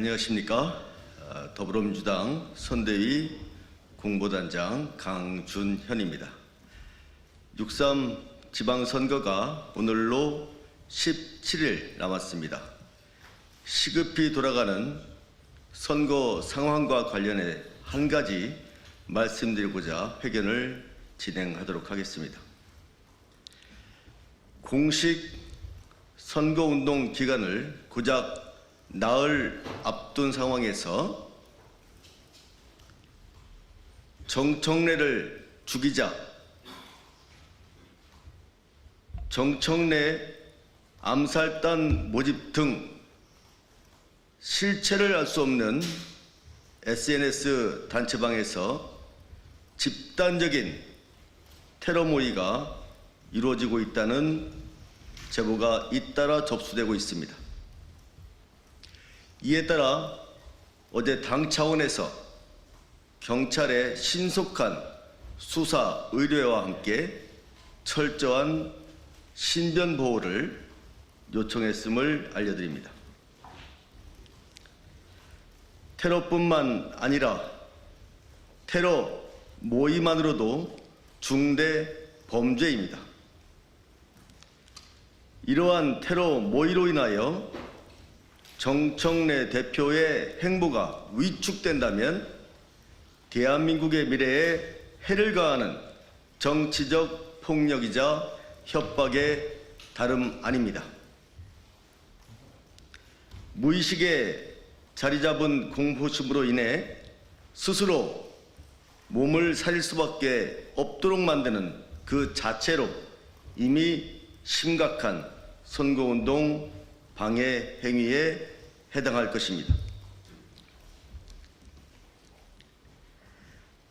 안녕하십니까. 더불어민주당 선대위 공보단장 강준현입니다. 6.3 지방선거가 오늘로 17일 남았습니다. 시급히 돌아가는 선거 상황과 관련해 한 가지 말씀드리고자 회견을 진행하도록 하겠습니다. 공식 선거운동 기간을 고작 나흘 앞둔 상황에서 정청래를 죽이자, 정청래 암살단 모집 등 실체를 알 수 없는 SNS 단체방에서 집단적인 테러 모의가 이루어지고 있다는 제보가 잇따라 접수되고 있습니다. 이에 따라 어제 당 차원에서 경찰의 신속한 수사 의뢰와 함께 철저한 신변 보호를 요청했음을 알려드립니다. 테러뿐만 아니라 테러 모의만으로도 중대 범죄입니다. 이러한 테러 모의로 인하여 정청래 대표의 행보가 위축된다면 대한민국의 미래에 해를 가하는 정치적 폭력이자 협박의 다름 아닙니다. 무의식에 자리 잡은 공포심으로 인해 스스로 몸을 살릴 수밖에 없도록 만드는 그 자체로 이미 심각한 선거운동 방해 행위에 해당할 것입니다.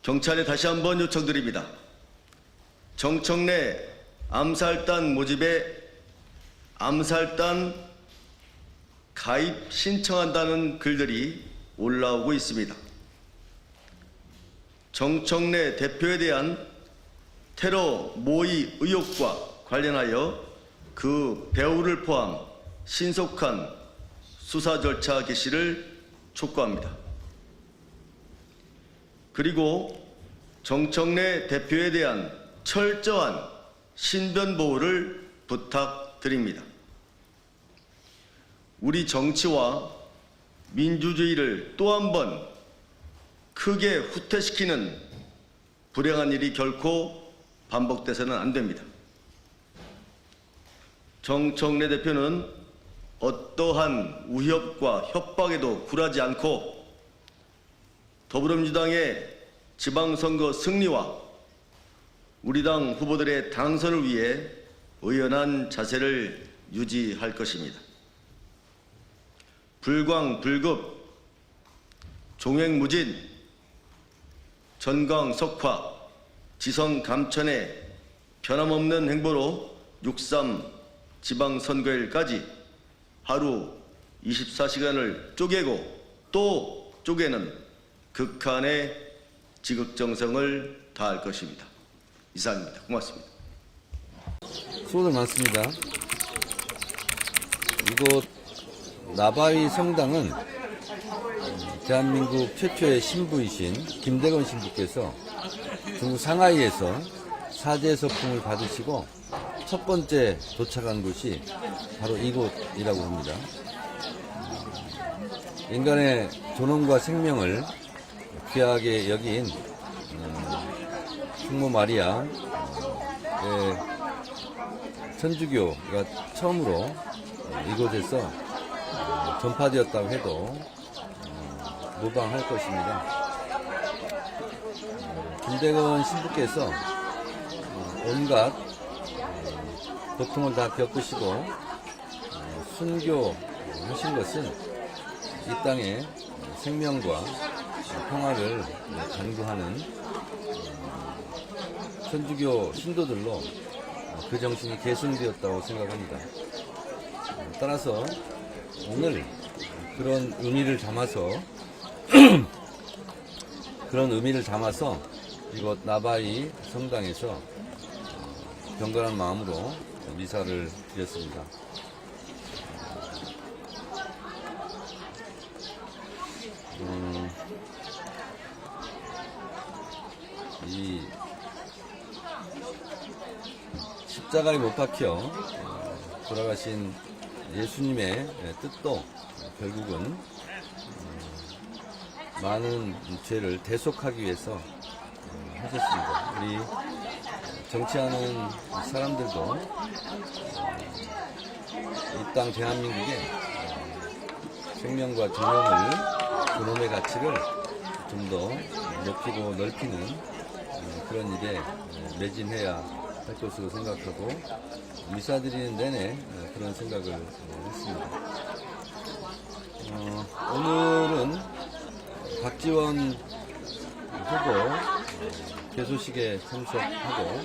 경찰에 다시 한번 요청드립니다. 정청래 암살단 모집에 암살단 가입 신청한다는 글들이 올라오고 있습니다. 정청래 대표에 대한 테러 모의 의혹과 관련하여 그 배후를 포함 신속한 수사 절차 개시를 촉구합니다. 그리고 정청래 대표에 대한 철저한 신변 보호를 부탁드립니다. 우리 정치와 민주주의를 또 한 번 크게 후퇴시키는 불행한 일이 결코 반복돼서는 안 됩니다. 정청래 대표는 어떠한 위협과 협박에도 굴하지 않고 더불어민주당의 지방선거 승리와 우리 당 후보들의 당선을 위해 의연한 자세를 유지할 것입니다. 불광불급, 종횡무진, 전광석화, 지성감천의 변함없는 행보로 6.3 지방선거일까지 하루 24시간을 쪼개고 또 쪼개는 극한의 지극정성을 다할 것입니다. 이상입니다. 고맙습니다. 수고들 많습니다. 이곳 나바위 성당은 대한민국 최초의 신부이신 김대건 신부께서 중국 상하이에서 사제 서풍을 받으시고 첫 번째 도착한 곳이 바로 이곳이라고 합니다. 인간의 존엄과 생명을 귀하게 여긴 성모 마리아의 천주교가 처음으로 이곳에서 전파되었다고 해도 무방할 것입니다. 김대건 신부께서 온갖 고통을 다 겪으시고 순교하신 것은 이 땅의 생명과 평화를 간구하는 천주교 신도들로 그 정신이 계승되었다고 생각합니다. 따라서 오늘 그런 의미를 담아서 이곳 나바이 성당에서 경건한 마음으로 미사를 드렸습니다. 이 십자가에 못 박혀 돌아가신 예수님의 뜻도 결국은 많은 죄를 대속하기 위해서 하셨습니다. 우리 정치하는 사람들도 이 땅 대한민국에 생명과 존엄의 가치를 좀 더 높이고 넓히는 그런 일에 매진해야 할 것으로 생각하고 미사드리는 내내 그런 생각을 했습니다. 오늘은 박지원 후보 개소식에 참석하고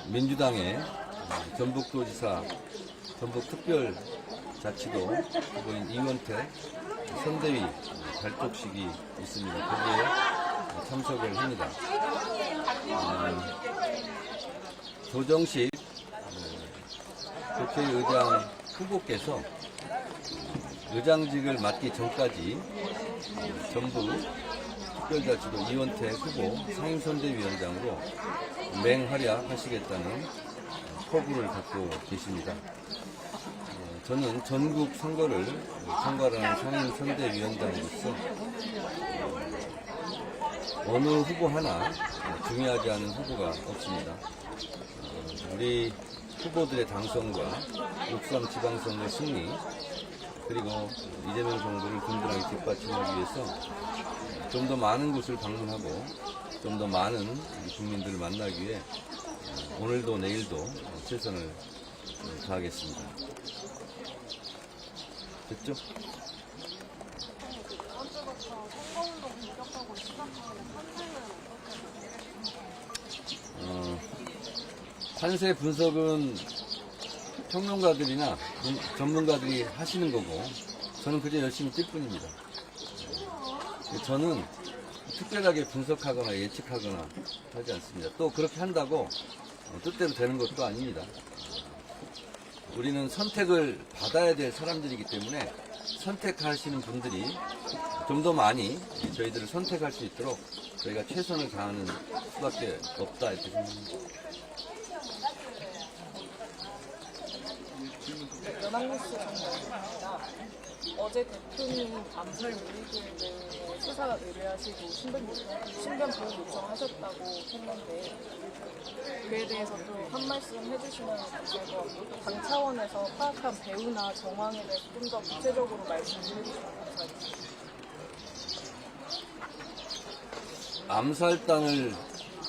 민주당의 전북도지사, 전북특별자치도 후보인 이원택 선대위 발족식이 있습니다. 거기에 참석을 합니다. 조정식 국회의장 후보께서 의장직을 맡기 전까지 전북 특별자치도 이원택 후보 상임선대위원장으로 맹활약하시겠다는 포부를 갖고 계십니다. 저는 전국 선거를 총괄하는 상임선대위원장으로서 어느 후보 하나 중요하지 않은 후보가 없습니다. 우리 후보들의 당선과 6.3 지방선거 승리, 그리고 이재명 정부를 든든하게 뒷받침하기 위해서 좀 더 많은 곳을 방문하고 좀 더 많은 국민들을 만나기 위해 오늘도 내일도 최선을 다하겠습니다. 됐죠? 판세 분석은 평론가들이나 전문가들이 하시는 거고 저는 그저 열심히 뛸 뿐입니다. 저는 특별하게 분석하거나 예측하거나 하지 않습니다. 또 그렇게 한다고 뜻대로 되는 것도 아닙니다. 우리는 선택을 받아야 될 사람들이기 때문에 선택하시는 분들이 좀 더 많이 저희들을 선택할 수 있도록 저희가 최선을 다하는 수밖에 없다 이렇게 생각합니다. 연합뉴스 정보입니다. 어제 대표님 암살 우리들의 수사 의뢰하시고 신변 보호 요청하셨다고 했는데 그에 대해서 또 한 말씀 해주시면 감사하고 당 차원에서 파악한 배후나 정황에 대해서 좀 더 구체적으로 말씀해 주시면 감사하겠습니다. 암살단을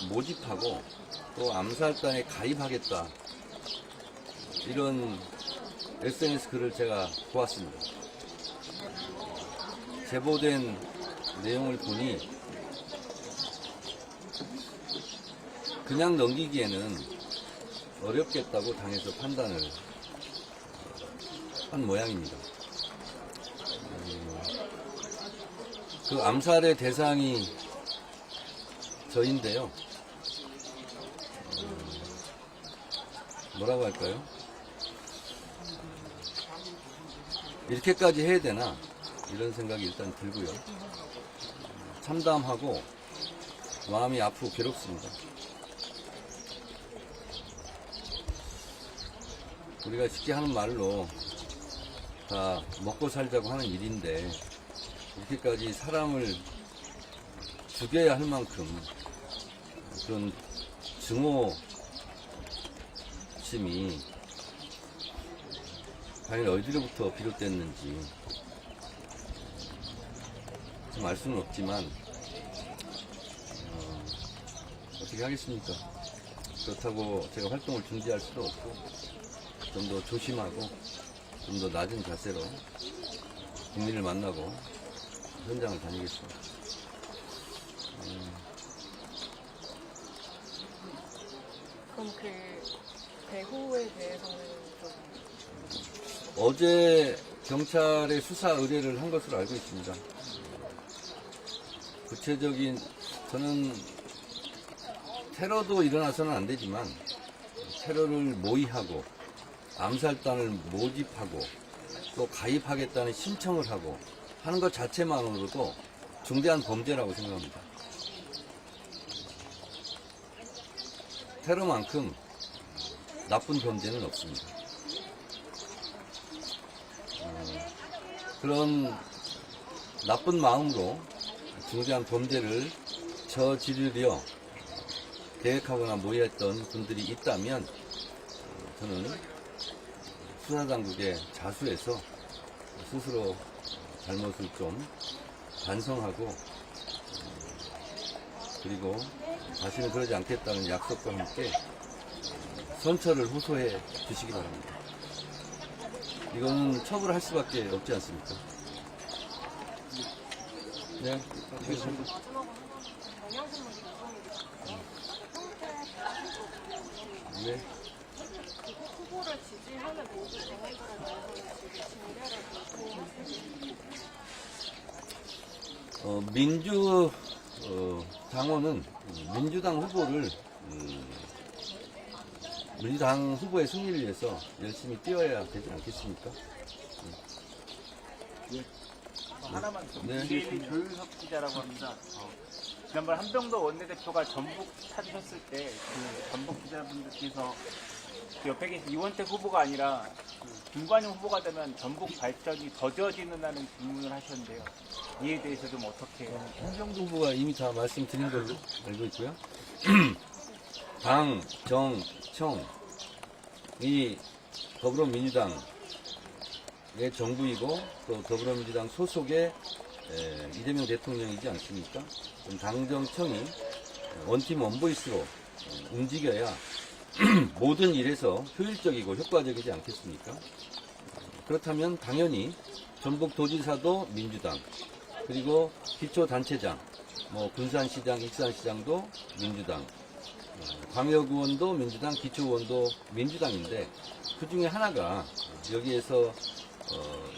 모집하고 또 암살단에 가입하겠다 이런 SNS 글을 제가 보았습니다. 제보된 내용을 보니 그냥 넘기기에는 어렵겠다고 당에서 판단을 한 모양입니다. 그 암살의 대상이 저인데요. 뭐라고 할까요? 이렇게까지 해야 되나? 이런 생각이 일단 들고요. 참담하고 마음이 아프고 괴롭습니다. 우리가 쉽게 하는 말로 다 먹고 살자고 하는 일인데 이렇게까지 사람을 죽여야 할 만큼 그런 증오심이 과연 어디로부터 비롯됐는지 좀 알 수는 없지만 어떻게 하겠습니까? 그렇다고 제가 활동을 중지할 수도 없고 좀 더 조심하고 좀 더 낮은 자세로 국민을 만나고 현장을 다니겠습니다. 그럼 그 배후에 대해서는 좀 어제 경찰에 수사 의뢰를 한 것으로 알고 있습니다. 구체적인 저는 테러도 일어나서는 안 되지만 테러를 모의하고 암살단을 모집하고 또 가입하겠다는 신청을 하고 하는 것 자체만으로도 중대한 범죄라고 생각합니다. 테러만큼 나쁜 범죄는 없습니다. 그런 나쁜 마음으로 중대한 범죄를 저지르려 계획하거나 모의했던 분들이 있다면 저는 수사당국에 자수해서 스스로 잘못을 좀 반성하고 그리고 다시는 그러지 않겠다는 약속과 함께 선처를 호소해 주시기 바랍니다. 이거는 처벌할 수밖에 없지 않습니까? 네. 네. 후보를 지지하는 모든 당원들에 대해서 지금 징계를 민주 당원은 민주당 후보를 민주당 후보의 승리를 위해서 열심히 뛰어야 되지 않겠습니까? 하나만 더. 네. 조윤석 기자라고 합니다. 지난번 한병도 원내대표가 전북 찾으셨을 때 그 전북 기자분들께서 그 옆에 계신 이원택 후보가 아니라 그 김관영 후보가 되면 전북 발전이 더뎌지는다는 질문을 하셨는데요. 이에 대해서 좀 어떻게? 한병도 후보가 이미 다 말씀드린 걸로 알고 있고요. 당, 정, 청, 이 더불어민주당의 정부이고 또 더불어민주당 소속의 이재명 대통령이지 않습니까? 당정청이 원팀 원보이스로 움직여야 모든 일에서 효율적이고 효과적이지 않겠습니까? 그렇다면 당연히 전북도지사도 민주당, 그리고 기초단체장, 군산시장, 익산시장도 민주당, 광역의원도 민주당, 기초의원도 민주당인데 그 중에 하나가 여기에서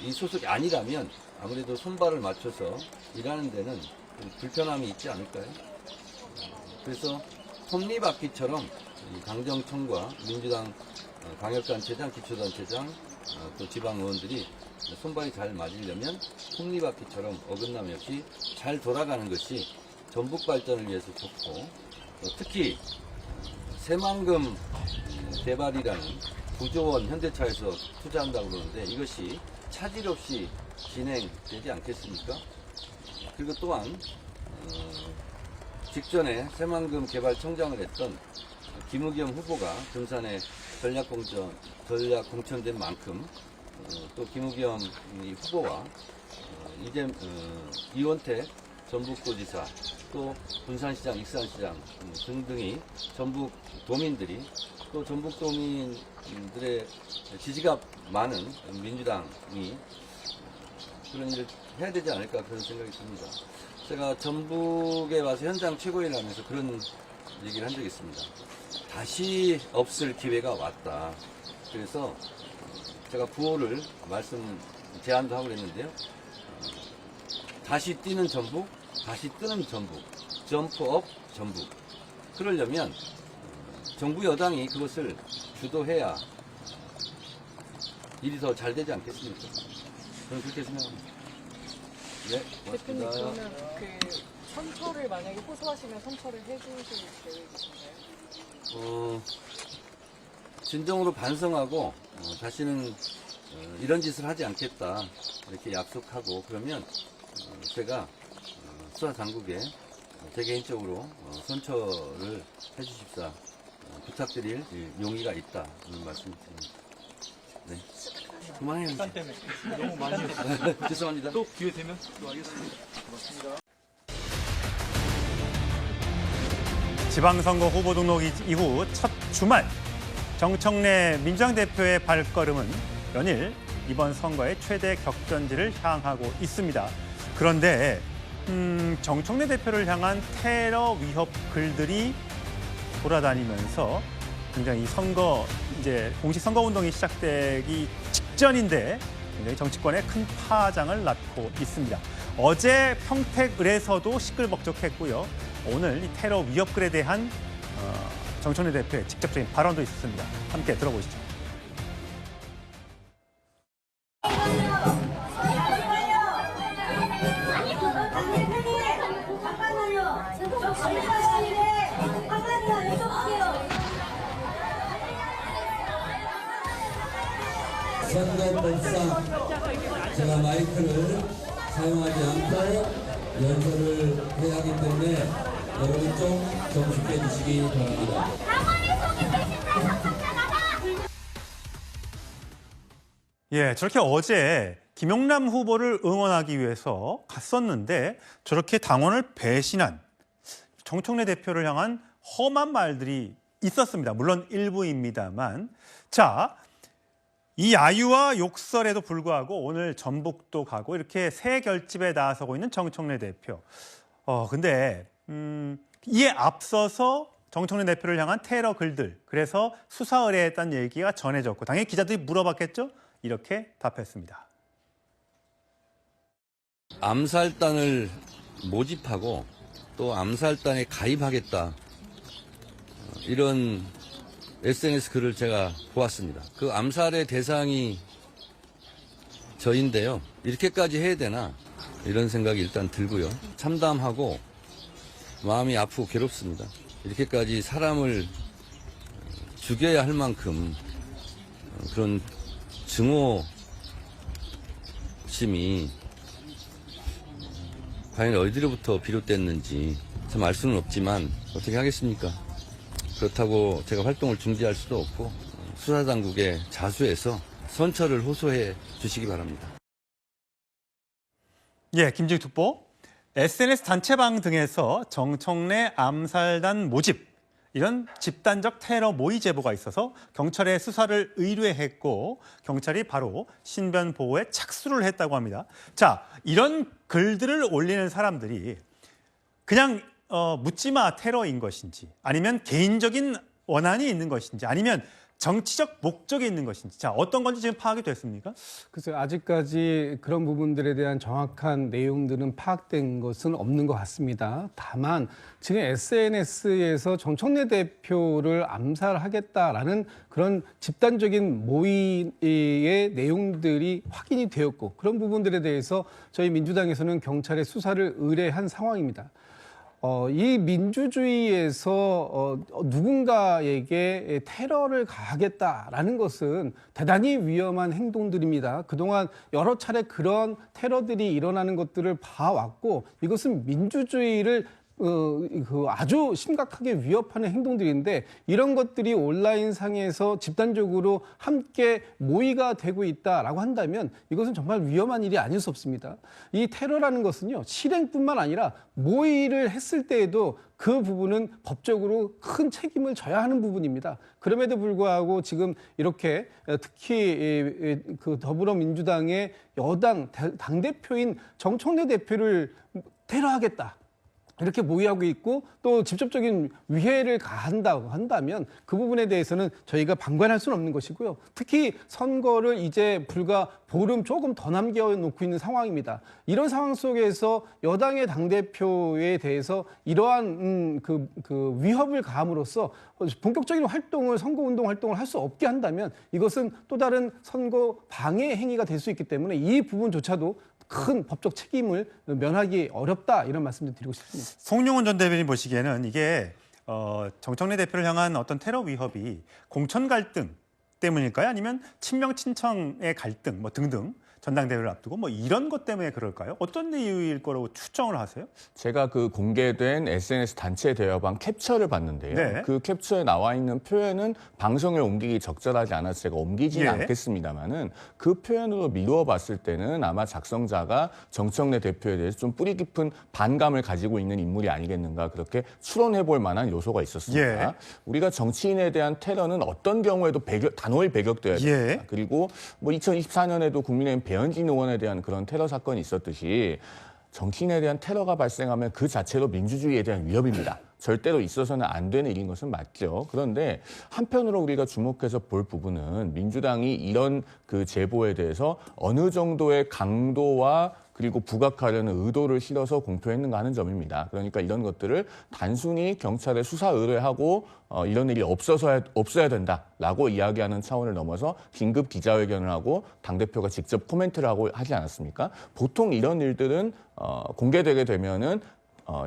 이 소속이 아니라면 아무래도 손발을 맞춰서 일하는 데는 좀 불편함이 있지 않을까요? 그래서 톱니바퀴처럼 당정청과 민주당 광역단체장, 기초단체장, 또 지방의원들이 손발이 잘 맞으려면 톱니바퀴처럼 어긋남 없이 잘 돌아가는 것이 전북 발전을 위해서 좋고, 특히 새만금 개발이라는 9조 원 현대차에서 투자한다고 그러는데 이것이 차질 없이 진행되지 않겠습니까? 그리고 또한 직전에 새만금 개발청장을 했던 김의겸 후보가 군산에 전략 공천된 만큼 또 김의겸 후보와 이원택 전북도지사, 또 군산시장, 익산시장 등등이 전북 도민들이, 또 전북 도민들의 지지가 많은 민주당이 그런 일을 해야 되지 않을까 그런 생각이 듭니다. 제가 전북에 와서 현장 최고위를 하면서 그런 얘기를 한 적이 있습니다. 다시 없을 기회가 왔다. 그래서 제가 구호를 제안도 하고 그랬는데요. 다시 뛰는 전북, 다시 뜨는 전북, 점프업 전북. 그러려면 정부 여당이 그것을 주도해야 일이 더 잘 되지 않겠습니까? 저는 그렇게 생각합니다. 네, 대표님 고맙습니다. 그러면 그 선처를 만약에 호소하시면 선처를 해주실 계획이신가요? 진정으로 반성하고 다시는 이런 짓을 하지 않겠다 이렇게 약속하고, 그러면 제가 수사 당국에 제 개인적으로 선처를 해주십사 부탁드릴 용의가 있다 이런 말씀드립니다. 네, 그만해요. 시간 때문에 너무 많이 했어요. 죄송합니다. 또 기회 되면 또 하겠습니다. 고맙습니다. 지방선거 후보 등록 이후 첫 주말, 정청래 민주당 대표의 발걸음은 연일 이번 선거의 최대 격전지를 향하고 있습니다. 그런데 정청래 대표를 향한 테러 위협 글들이 돌아다니면서 굉장히 이제 공식 선거 운동이 시작되기 직전인데 굉장히 정치권에 큰 파장을 낳고 있습니다. 어제 평택을에서도 시끌벅적했고요. 오늘 이 테러 위협 글에 대한 정청래 대표의 직접적인 발언도 있었습니다. 함께 들어보시죠. 잠깐만요. 잠깐만요. 여쭤볼게요. 선거법상 제가 마이크를 사용하지 않고 연설을 해야 하기 때문에 여러분 좀 경축해 주시기 바랍니다. 예, 저렇게 어제 김용남 후보를 응원하기 위해서 갔었는데 저렇게 당원을 배신한 정청래 대표를 향한 험한 말들이 있었습니다. 물론 일부입니다만. 자, 이 야유와 욕설에도 불구하고 오늘 전북도 가고 이렇게 새 결집에 나서고 있는 정청래 대표. 근데 이에 앞서서 정청래 대표를 향한 테러 글들, 그래서 수사 의뢰했다는 얘기가 전해졌고 당연히 기자들이 물어봤겠죠? 이렇게 답했습니다. 암살단을 모집하고 또 암살단에 가입하겠다. 이런 SNS 글을 제가 보았습니다. 그 암살의 대상이 저인데요. 이렇게까지 해야 되나? 이런 생각이 일단 들고요. 참담하고 마음이 아프고 괴롭습니다. 이렇게까지 사람을 죽여야 할 만큼 그런 증오심이 과연 어디로부터 비롯됐는지 참 알 수는 없지만 어떻게 하겠습니까? 그렇다고 제가 활동을 중지할 수도 없고 수사당국에 자수해서 선처를 호소해 주시기 바랍니다. 예, 김지욱 특보. SNS 단체방 등에서 정청래 암살단 모집, 이런 집단적 테러 모의 제보가 있어서 경찰에 수사를 의뢰했고 경찰이 바로 신변 보호에 착수를 했다고 합니다. 자, 이런 글들을 올리는 사람들이 그냥 묻지마 테러인 것인지, 아니면 개인적인 원한이 있는 것인지, 아니면 정치적 목적이 있는 것인지, 자, 어떤 건지 지금 파악이 됐습니까? 글쎄요, 아직까지 그런 부분들에 대한 정확한 내용들은 파악된 것은 없는 것 같습니다. 다만 지금 SNS에서 정청래 대표를 암살하겠다라는 그런 집단적인 모의의 내용들이 확인이 되었고, 그런 부분들에 대해서 저희 민주당에서는 경찰에 수사를 의뢰한 상황입니다. 이 민주주의에서 누군가에게 테러를 가하겠다라는 것은 대단히 위험한 행동들입니다. 그동안 여러 차례 그런 테러들이 일어나는 것들을 봐왔고, 이것은 민주주의를 아주 심각하게 위협하는 행동들인데, 이런 것들이 온라인상에서 집단적으로 함께 모의가 되고 있다라고 한다면 이것은 정말 위험한 일이 아닐 수 없습니다. 이 테러라는 것은요, 실행뿐만 아니라 모의를 했을 때에도 그 부분은 법적으로 큰 책임을 져야 하는 부분입니다. 그럼에도 불구하고 지금 이렇게 특히 그 더불어민주당의 여당 당대표인 정청래 대표를 테러하겠다, 이렇게 모의하고 있고 또 직접적인 위해를 가한다고 한다면 그 부분에 대해서는 저희가 방관할 수는 없는 것이고요. 특히 선거를 이제 불과 보름 조금 더 남겨놓고 있는 상황입니다. 이런 상황 속에서 여당의 당대표에 대해서 이러한 그 위협을 가함으로써 본격적인 활동을, 선거운동 활동을 할 수 없게 한다면 이것은 또 다른 선거 방해 행위가 될 수 있기 때문에 이 부분조차도 큰 법적 책임을 면하기 어렵다, 이런 말씀을 드리고 싶습니다. 송영훈 전 대변인 보시기에는 이게 정청래 대표를 향한 어떤 테러 위협이 공천 갈등 때문일까요? 아니면 친명 친청의 갈등 뭐 등등, 전당대회를 앞두고 뭐 이런 것 때문에 그럴까요? 어떤 이유일 거라고 추정을 하세요? 제가 그 공개된 SNS 단체 대화방 캡처를 봤는데요. 네. 그 캡처에 나와 있는 표현은 방송을 옮기기 적절하지 않아서 제가 옮기지는 예. 않겠습니다만은 그 표현으로 미루어 봤을 때는 아마 작성자가 정청래 대표에 대해서 좀 뿌리 깊은 반감을 가지고 있는 인물이 아니겠는가, 그렇게 추론해 볼 만한 요소가 있었습니다. 예. 우리가 정치인에 대한 테러는 어떤 경우에도 단호히 배격돼야 됩니다. 예. 그리고 뭐 2024년에도 국민의힘 배현진 의원에 대한 그런 테러 사건이 있었듯이 정치인에 대한 테러가 발생하면 그 자체로 민주주의에 대한 위협입니다. 절대로 있어서는 안 되는 일인 것은 맞죠. 그런데 한편으로 우리가 주목해서 볼 부분은 민주당이 이런 그 제보에 대해서 어느 정도의 강도와 그리고 부각하려는 의도를 실어서 공표했는가 하는 점입니다. 그러니까 이런 것들을 단순히 경찰에 수사 의뢰하고 이런 일이 없어야 된다라고 이야기하는 차원을 넘어서 긴급 기자회견을 하고 당대표가 직접 코멘트를 하고 하지 않았습니까? 보통 이런 일들은 공개되게 되면은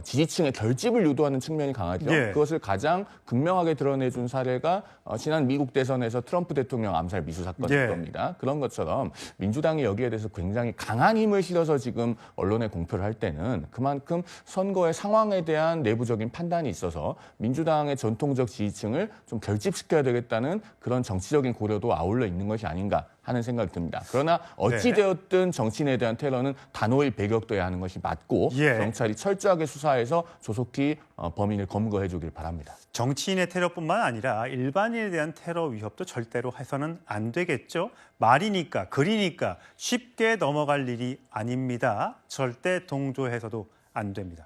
지지층의 결집을 유도하는 측면이 강하죠. 예. 그것을 가장 극명하게 드러내준 사례가 지난 미국 대선에서 트럼프 대통령 암살 미수 사건일 예. 겁니다. 그런 것처럼 민주당이 여기에 대해서 굉장히 강한 힘을 실어서 지금 언론에 공표를 할 때는 그만큼 선거의 상황에 대한 내부적인 판단이 있어서 민주당의 전통적 지지층을 좀 결집시켜야 되겠다는 그런 정치적인 고려도 아울러 있는 것이 아닌가 하는 생각이 듭니다. 그러나 어찌되었든 정치인에 대한 테러는 단호히 배격돼야 하는 것이 맞고 예. 경찰이 철저하게 수사해서 조속히 범인을 검거해 주길 바랍니다. 정치인의 테러뿐만 아니라 일반인에 대한 테러 위협도 절대로 해서는 안 되겠죠. 말이니까 글이니까 쉽게 넘어갈 일이 아닙니다. 절대 동조해서도 안 됩니다.